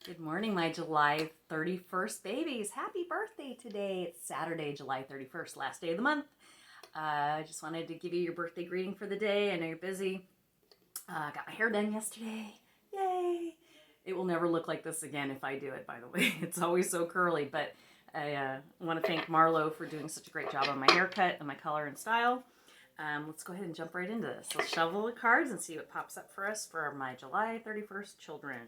Good morning, my July 31st babies. Happy birthday today. It's Saturday, July 31st, last day of the month. I just wanted to give you your birthday greeting for the day. I know you're busy. Got my hair done yesterday. Yay! It will never look like this again if I do it, by the way. It's always so curly, but I want to thank Marlo for doing such a great job on my haircut and my color and style. Let's go ahead and jump right into this. Let's shuffle the cards and see what pops up for us for my July 31st children.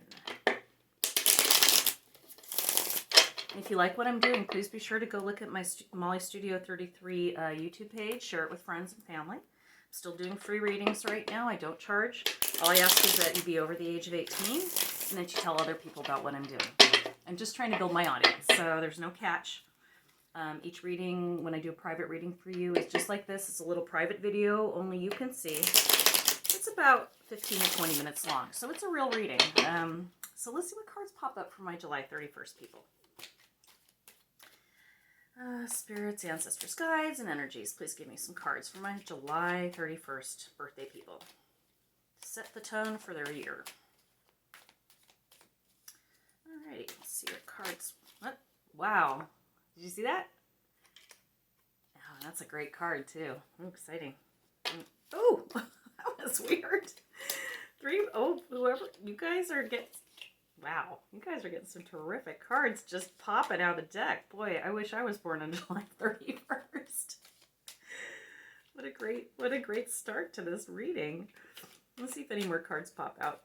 If you like what I'm doing, please be sure to go look at my Molly Studio 33 YouTube page. Share it with friends and family. I'm still doing free readings right now. I don't charge. All I ask is that you be over the age of 18 and that you tell other people about what I'm doing. I'm just trying to build my audience, so there's no catch. Each reading, when I do a private reading for you, is just like this. It's a little private video, only you can see. It's about 15 to 20 minutes long, so it's a real reading. So let's see what cards pop up for my July 31st people. Spirits, ancestors, guides, and energies. Please give me some cards for my July 31st birthday people. Set the tone for their year. Alrighty, let's see what cards. What? Wow. Did you see that? Oh, that's a great card, too. Oh, exciting. Oh, that was weird. Whoever, you guys are getting... Wow, you guys are getting some terrific cards just popping out of the deck. Boy, I wish I was born on July 31st. What a great start to this reading. Let's see if any more cards pop out.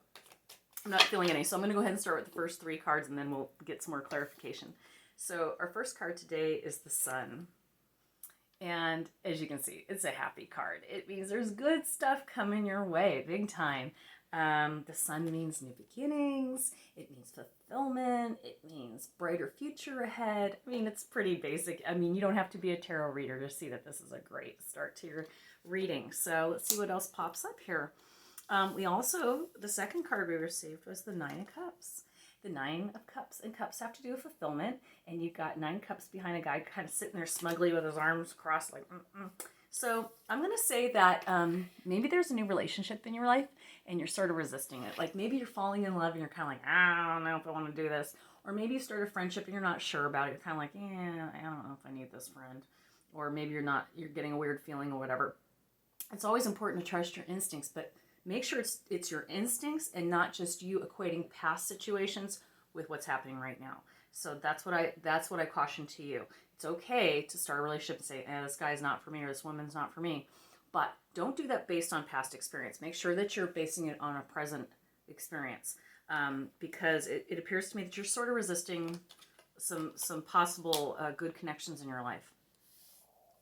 I'm not feeling any, so I'm going to go ahead and start with the first three cards and then we'll get some more clarification. So our first card today is the Sun. And as you can see, it's a happy card. It means there's good stuff coming your way, big time. The Sun means new beginnings. It means fulfillment. It means brighter future ahead. I mean, it's pretty basic. I mean, you don't have to be a tarot reader to see that this is a great start to your reading. So let's see what else pops up here. The second card we received was the Nine of Cups. The Nine of Cups and Cups have to do with fulfillment. And you've got 9 cups behind a guy kind of sitting there smugly with his arms crossed like, So I'm going to say that maybe there's a new relationship in your life and you're sort of resisting it. Like maybe you're falling in love and you're kind of like, I don't know if I want to do this. Or maybe you start a friendship and you're not sure about it. You're kind of like, yeah, I don't know if I need this friend. Or maybe you're getting a weird feeling or whatever. It's always important to trust your instincts, but make sure it's your instincts and not just you equating past situations with what's happening right now. So that's what I caution to you. It's okay to start a relationship and say, this guy's not for me or this woman's not for me. But don't do that based on past experience. Make sure that you're basing it on a present experience. Because it appears to me that you're sort of resisting some possible good connections in your life.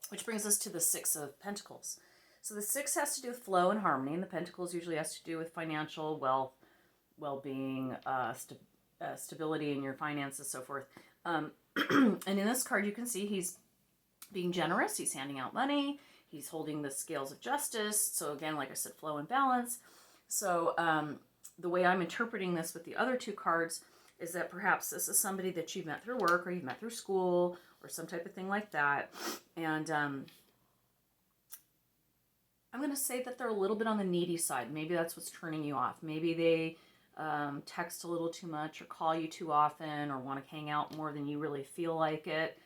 Which brings us to the Six of Pentacles. So the 6 has to do with flow and harmony, and the Pentacles usually has to do with financial wealth, well-being, stability in your finances, so forth. And in this card, you can see he's being generous. He's handing out money. He's holding the scales of justice. So again, like I said, flow and balance. So the way I'm interpreting this with the other 2 cards is that perhaps this is somebody that you've met through work or you've met through school or some type of thing like that. And I'm going to say that they're a little bit on the needy side. Maybe that's what's turning you off. Maybe they text a little too much or call you too often or want to hang out more than you really feel like it.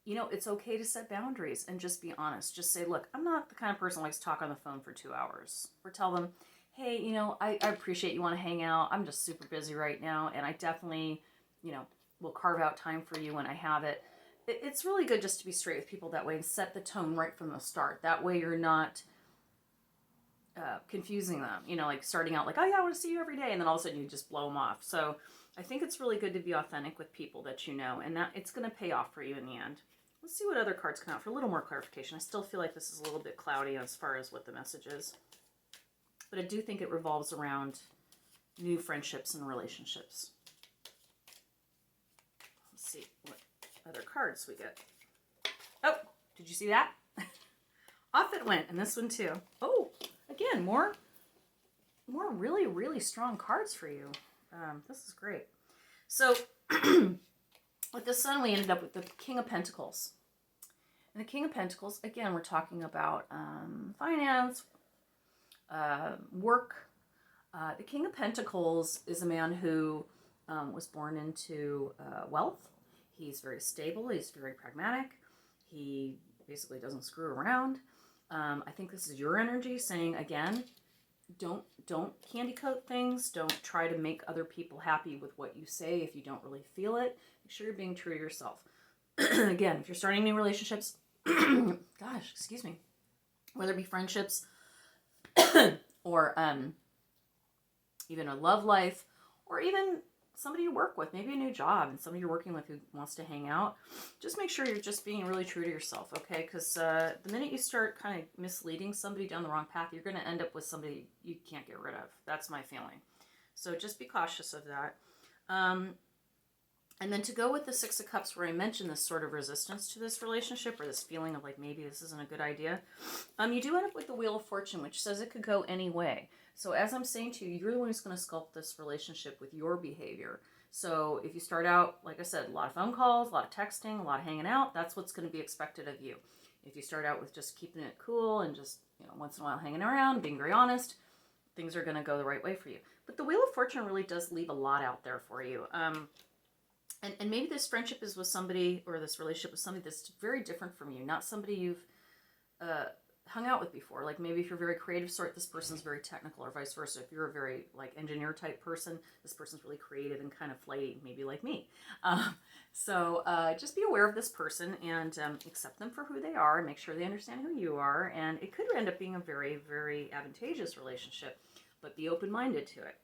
You know, it's okay to set boundaries and just be honest. Just say, look, I'm not the kind of person who likes to talk on the phone for 2 hours. Or tell them, hey, you know, I appreciate you want to hang out. I'm just super busy right now. And I definitely, you know, will carve out time for you when I have it. It's really good just to be straight with people that way and set the tone right from the start. That way you're not confusing them, you know, like starting out like, oh yeah, I want to see you every day, and then all of a sudden you just blow them off. So I think it's really good to be authentic with people that you know, and that it's going to pay off for you in the end. Let's see what other cards come out for a little more clarification. I still feel like this is a little bit cloudy as far as what the message is, but I do think it revolves around new friendships and relationships. Let's see what other cards we get. Oh, did you see that? Off it went, and this one too. Oh, again, more really, really strong cards for you. This is great. So with the Sun, we ended up with the King of Pentacles. And the King of Pentacles, again, we're talking about finance, work. The King of Pentacles is a man who was born into wealth. He's very stable. He's very pragmatic. He basically doesn't screw around. I think this is your energy saying, again, don't candy coat things. Don't try to make other people happy with what you say if you don't really feel it. Make sure you're being true to yourself. Again, if you're starting new relationships, gosh, excuse me, whether it be friendships or even a love life, or even somebody you work with, maybe a new job and somebody you're working with who wants to hang out, just make sure you're just being really true to yourself, okay? Because the minute you start kind of misleading somebody down the wrong path, you're going to end up with somebody you can't get rid of. That's my feeling. So just be cautious of that. And then to go with the Six of Cups, where I mentioned this sort of resistance to this relationship, or this feeling of like, maybe this isn't a good idea, you do end up with the Wheel of Fortune, which says it could go any way. So as I'm saying to you, you're the one who's going to sculpt this relationship with your behavior. So if you start out, like I said, a lot of phone calls, a lot of texting, a lot of hanging out, that's what's going to be expected of you. If you start out with just keeping it cool and just, once in a while hanging around, being very honest, things are going to go the right way for you. But the Wheel of Fortune really does leave a lot out there for you. And maybe this friendship is with somebody, or this relationship with somebody that's very different from you, not somebody you've hung out with before. Like maybe if you're a very creative sort, this person's very technical, or vice versa. If you're a very like engineer type person, this person's really creative and kind of flighty, maybe like me. So just be aware of this person and accept them for who they are, and make sure they understand who you are. And it could end up being a very, very advantageous relationship, but be open-minded to it.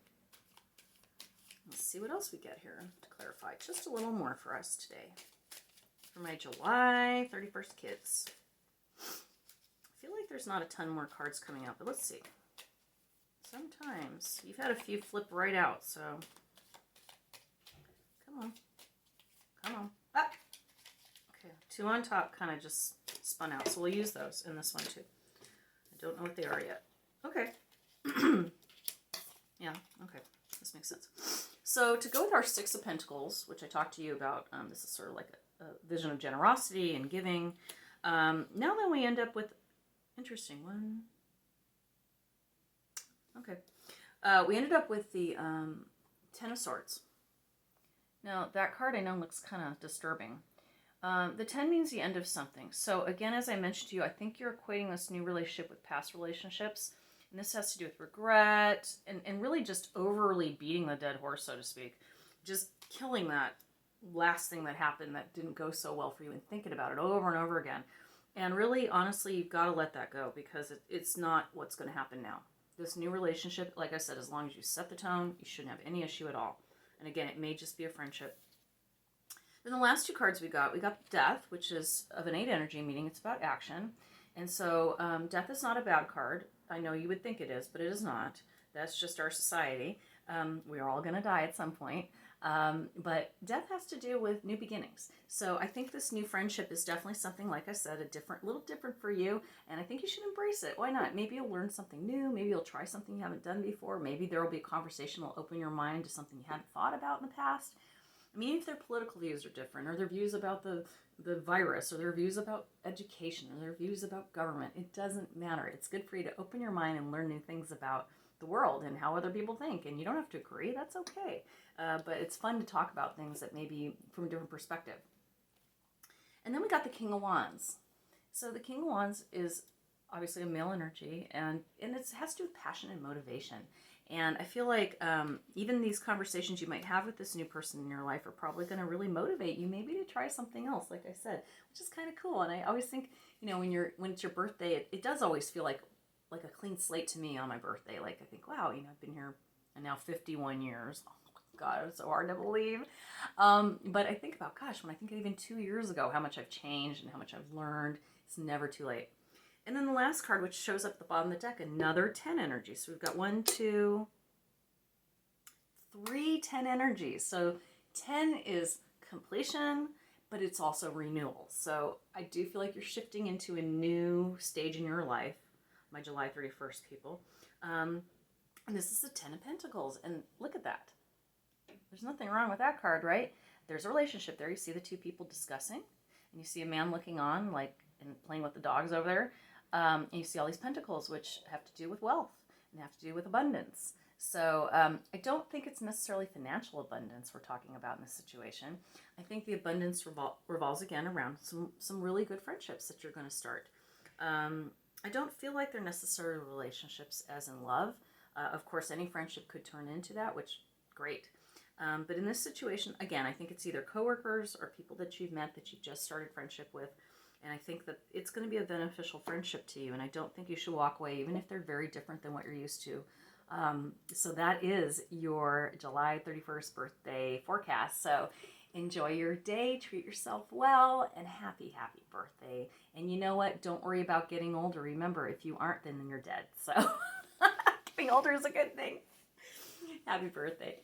Let's see what else we get here to clarify just a little more for us today. For my July 31st kids. I feel like there's not a ton more cards coming out, but let's see. Sometimes you've had a few flip right out, so come on. Come on. Ah! Okay, two on top kind of just spun out, so we'll use those in this one too. I don't know what they are yet. Okay. Yeah, okay. This makes sense. So to go with our Six of Pentacles, which I talked to you about, this is sort of like a vision of generosity and giving. Now then we end up with, interesting one. Okay. We ended up with the Ten of Swords. Now that card I know looks kind of disturbing. The 10 means the end of something. So again, as I mentioned to you, I think you're equating this new relationship with past relationships. And this has to do with regret and really just overly beating the dead horse, so to speak. Just killing that last thing that happened that didn't go so well for you and thinking about it over and over again. And really, honestly, you've got to let that go, because it's not what's going to happen now. This new relationship, like I said, as long as you set the tone, you shouldn't have any issue at all. And again, it may just be a friendship. Then the last two cards we got Death, which is of an 8 energy, meaning it's about action. And so Death is not a bad card. I know you would think it is, but it is not. That's just our society. We're all going to die at some point. But death has to do with new beginnings. So I think this new friendship is definitely something, like I said, a little different for you. And I think you should embrace it. Why not? Maybe you'll learn something new. Maybe you'll try something you haven't done before. Maybe there will be a conversation that will open your mind to something you hadn't thought about in the past. I mean, if their political views are different, or their views about the virus, or their views about education, or their views about government, it doesn't matter. It's good for you to open your mind and learn new things about the world and how other people think. And you don't have to agree. That's okay. But it's fun to talk about things that may be from a different perspective. And then we got the King of Wands. So the King of Wands is obviously a male energy, and it has to do with passion and motivation. And I feel like even these conversations you might have with this new person in your life are probably going to really motivate you maybe to try something else, like I said, which is kind of cool. And I always think, when it's your birthday, it does always feel like a clean slate to me on my birthday. Like I think, wow, I've been here and now 51 years. Oh my God, it's so hard to believe. But I think about, gosh, when I think even 2 years ago, how much I've changed and how much I've learned. It's never too late. And then the last card, which shows up at the bottom of the deck, another 10 energy. So we've got 1, 2, 3 10 energies. So 10 is completion, but it's also renewal. So I do feel like you're shifting into a new stage in your life, my July 31st people. And this is the 10 of Pentacles. And look at that. There's nothing wrong with that card, right? There's a relationship there. You see the two people discussing, and you see a man looking on, like, and playing with the dogs over there. And you see all these pentacles, which have to do with wealth and have to do with abundance. So I don't think it's necessarily financial abundance we're talking about in this situation. I think the abundance revolves again around some really good friendships that you're going to start. I don't feel like they're necessarily relationships as in love. Of course, any friendship could turn into that, which, great. But in this situation, again, I think it's either coworkers or people that you've met that you've just started friendship with. And I think that it's going to be a beneficial friendship to you. And I don't think you should walk away, even if they're very different than what you're used to. So that is your July 31st birthday forecast. So enjoy your day, treat yourself well, and happy, happy birthday. And you know what? Don't worry about getting older. Remember, if you aren't, then you're dead. So getting older is a good thing. Happy birthday.